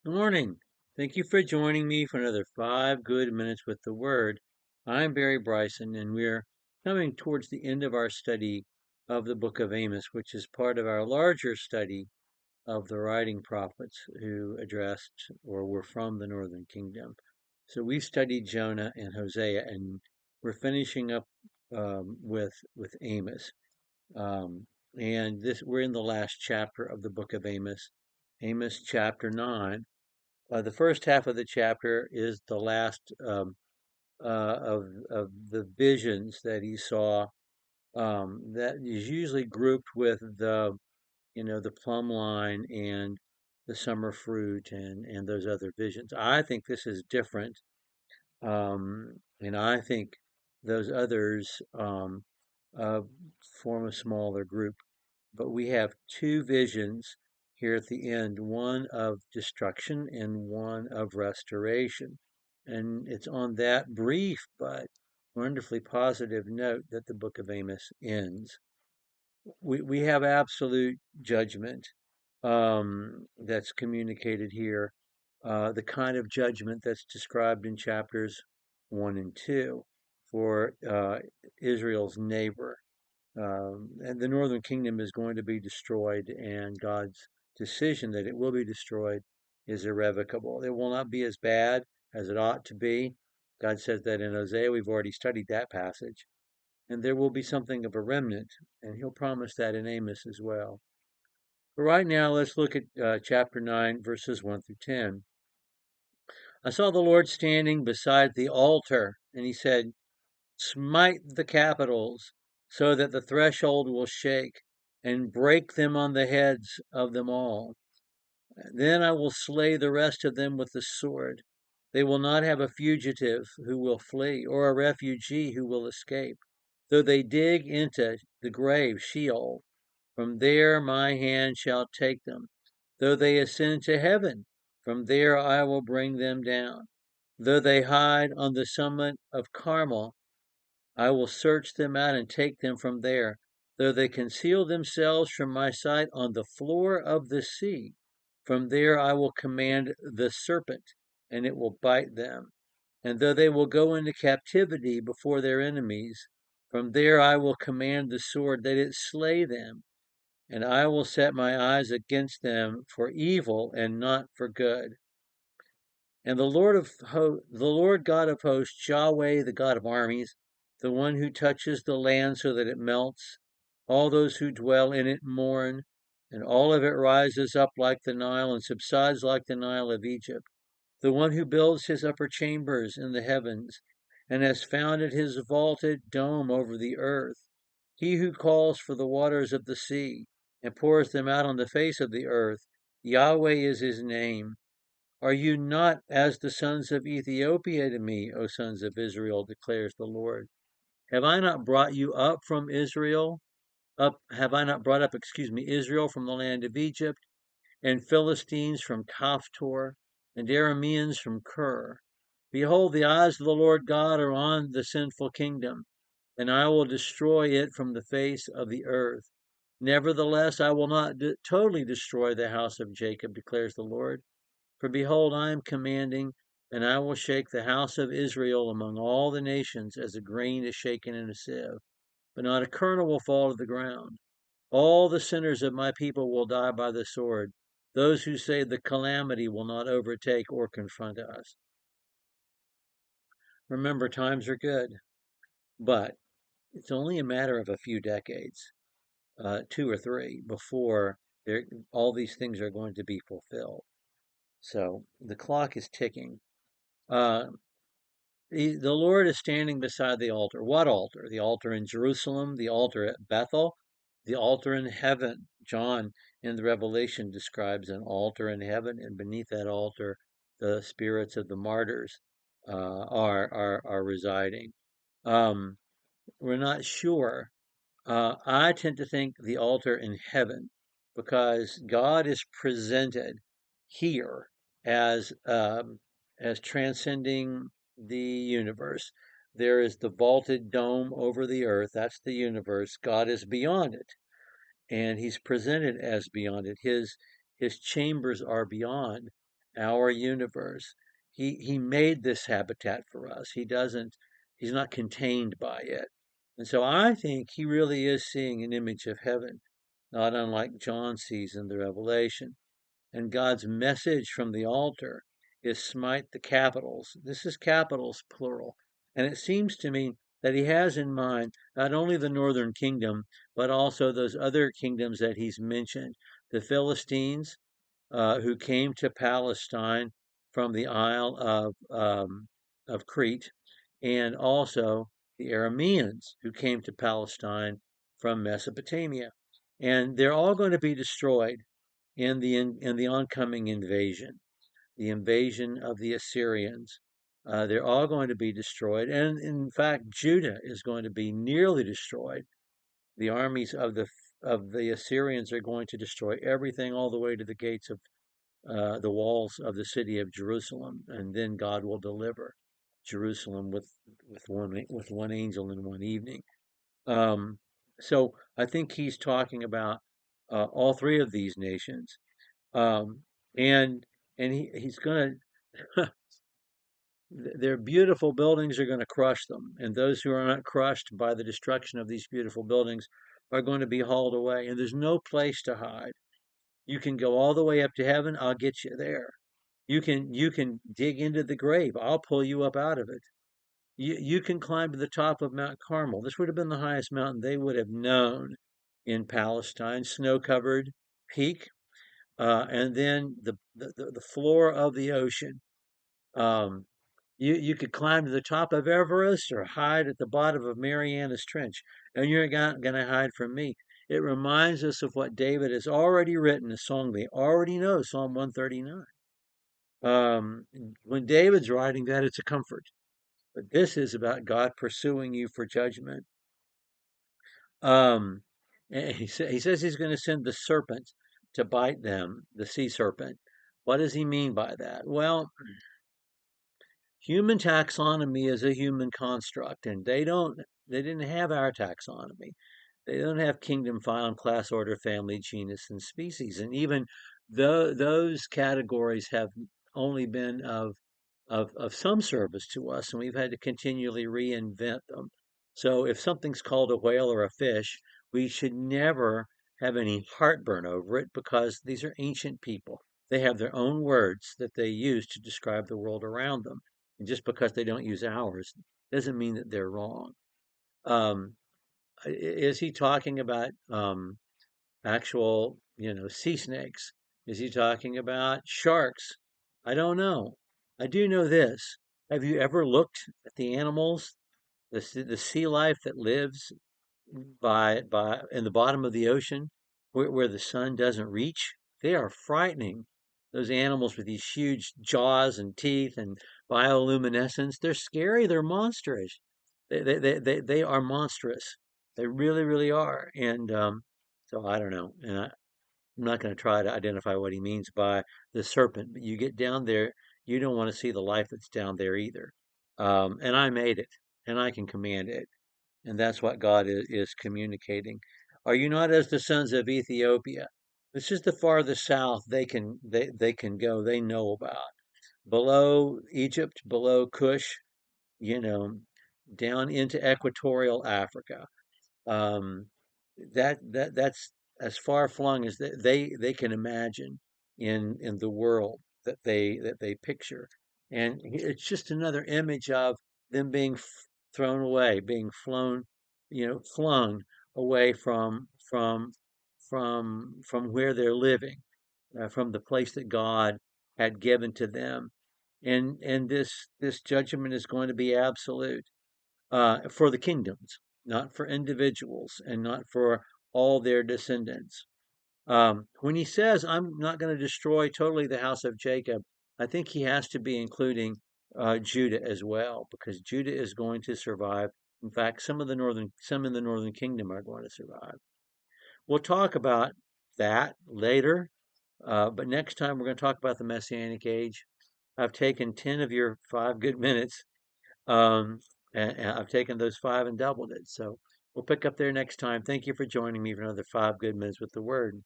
Good morning. Thank you for joining me for another 5 good minutes with the Word. I'm Barry Bryson, and we're coming towards the end of our study of the book of Amos, which is part of our larger study of the writing prophets who addressed or were from the northern kingdom. So we studied Jonah and Hosea, and we're finishing up with Amos. And we're in the last chapter of the book of Amos, Amos chapter 9. The first half of the chapter is the last of the visions that he saw. That is usually grouped with the plumb line and the summer fruit and those other visions. I think this is different, and I think those others uh, form a smaller group. But we have two visions here at the end, one of destruction and one of restoration. And it's on that brief but wonderfully positive note that the book of Amos ends. We have absolute judgment that's communicated here, the kind of judgment that's described in chapters 1 and 2 for Israel's neighbor. And the northern kingdom is going to be destroyed, and God's decision that it will be destroyed is irrevocable. It will not be as bad as it ought to be. God says that in Hosea. We've already studied that passage. And there will be something of a remnant, and he'll promise that in Amos as well. But right now, let's look at chapter 9, verses 1 through 10. I saw the Lord standing beside the altar, and he said, Smite the capitals, so that the threshold will shake, and break them on the heads of them all. Then I will slay the rest of them with the sword. They will not have a fugitive who will flee, or a refugee who will escape. Though they dig into the grave, Sheol, from there my hand shall take them. Though they ascend to heaven, from there I will bring them down. Though they hide on the summit of Carmel, I will search them out and take them from there. Though they conceal themselves from my sight on the floor of the sea, from there I will command the serpent, and it will bite them. And though they will go into captivity before their enemies, from there I will command the sword that it slay them. And I will set my eyes against them for evil and not for good. And the Lord God of hosts, Yahweh, the God of armies, the one who touches the land so that it melts, all those who dwell in it mourn, and all of it rises up like the Nile and subsides like the Nile of Egypt. The one who builds his upper chambers in the heavens, and has founded his vaulted dome over the earth. He who calls for the waters of the sea, and pours them out on the face of the earth. Yahweh is his name. Are you not as the sons of Ethiopia to me, O sons of Israel, declares the Lord? Have I not brought you up from Israel? Have I not brought up, Israel from the land of Egypt, and Philistines from Kaphtor, and Arameans from Kir? Behold, the eyes of the Lord God are on the sinful kingdom, and I will destroy it from the face of the earth. Nevertheless, I will not totally destroy the house of Jacob, declares the Lord. For behold, I am commanding, and I will shake the house of Israel among all the nations as a grain is shaken in a sieve, but not a kernel will fall to the ground. All the sinners of my people will die by the sword, those who say the calamity will not overtake or confront us. Remember, times are good, but it's only a matter of a few decades, 2 or 3, before all these things are going to be fulfilled. So the clock is ticking. Uh, the Lord is standing beside the altar. What altar? The altar in Jerusalem, the altar at Bethel, the altar in heaven. John in the Revelation describes an altar in heaven, and beneath that altar, the spirits of the martyrs are residing. Um, we're not sure. I tend to think the altar in heaven, because God is presented here as transcending the universe. There is the vaulted dome over the earth. That's the universe. God is beyond it, and he's presented as beyond it. His chambers are beyond. our universe. He made this habitat for us. He's not contained by it. And so I think he really is seeing an image of heaven, not unlike John sees in the Revelation. And God's message from the altar is smite the capitals. This is capitals plural. And it seems to me that he has in mind not only the northern kingdom, but also those other kingdoms that he's mentioned. The Philistines, who came to Palestine from the Isle of Crete, and also the Arameans, who came to Palestine from Mesopotamia. And they're all going to be destroyed in the oncoming invasion, the invasion of the Assyrians. They're all going to be destroyed, and in fact, Judah is going to be nearly destroyed. The armies of the Assyrians are going to destroy everything all the way to the gates of the walls of the city of Jerusalem, and then God will deliver Jerusalem with one angel in one evening. Um, so I think he's talking about all three of these nations, um, and he's going to their beautiful buildings are going to crush them, and those who are not crushed by the destruction of these beautiful buildings are going to be hauled away, and there's no place to hide. You can go all the way up to heaven, I'll get you there. You can dig into the grave, I'll pull you up out of it. You can climb to the top of Mount Carmel. This would have been the highest mountain they would have known in Palestine, snow-covered peak, and then the floor of the ocean. Um, you could climb to the top of Everest or hide at the bottom of Mariana's Trench, and you're not going to hide from me. It reminds us of what David has already written, a song they already know, Psalm 139. Um, when David's writing that, it's a comfort. But this is about God pursuing you for judgment. Um, and he says he's going to send the serpent to bite them, the sea serpent. What does he mean by that? Well, human taxonomy is a human construct, and they didn't have our taxonomy. They don't have kingdom, phylum, class, order, family, genus, and species. And even though those categories have only been of some service to us, and we've had to continually reinvent them. So if something's called a whale or a fish, we should never have any heartburn over it because these are ancient people. They have their own words that they use to describe the world around them. And just because they don't use ours doesn't mean that they're wrong. Um, is he talking about actual, sea snakes? Is he talking about sharks? I don't know. I do know this. Have you ever looked at the animals, the sea life that lives by in the bottom of the ocean, where the sun doesn't reach? They are frightening. Those animals with these huge jaws and teeth and bioluminescence, they're scary. They're monstrous. They are monstrous. They really, really are. And so I don't know. And I'm not going to try to identify what he means by the serpent, but you get down there, you don't want to see the life that's down there either. And I made it, and I can command it. And that's what God is communicating. Are you not as the sons of Ethiopia? This is the farthest south they can go, they know about. Below Egypt, below Cush, you know, down into equatorial Africa. Um, that's as far flung as they can imagine in the world that they picture, and it's just another image of them being thrown away, being flown, flung away from where they're living, from the place that God had given to them, and this judgment is going to be absolute for the kingdoms, not for individuals, and not for all their descendants. When he says, I'm not going to destroy totally the house of Jacob, I think he has to be including Judah as well, because Judah is going to survive. In fact, some in the northern kingdom are going to survive. We'll talk about that later, but next time we're going to talk about the Messianic age. I've taken 10 of your 5 good minutes, um, and I've taken those 5 and doubled it. So we'll pick up there next time. Thank you for joining me for another 5 good minutes with the Word.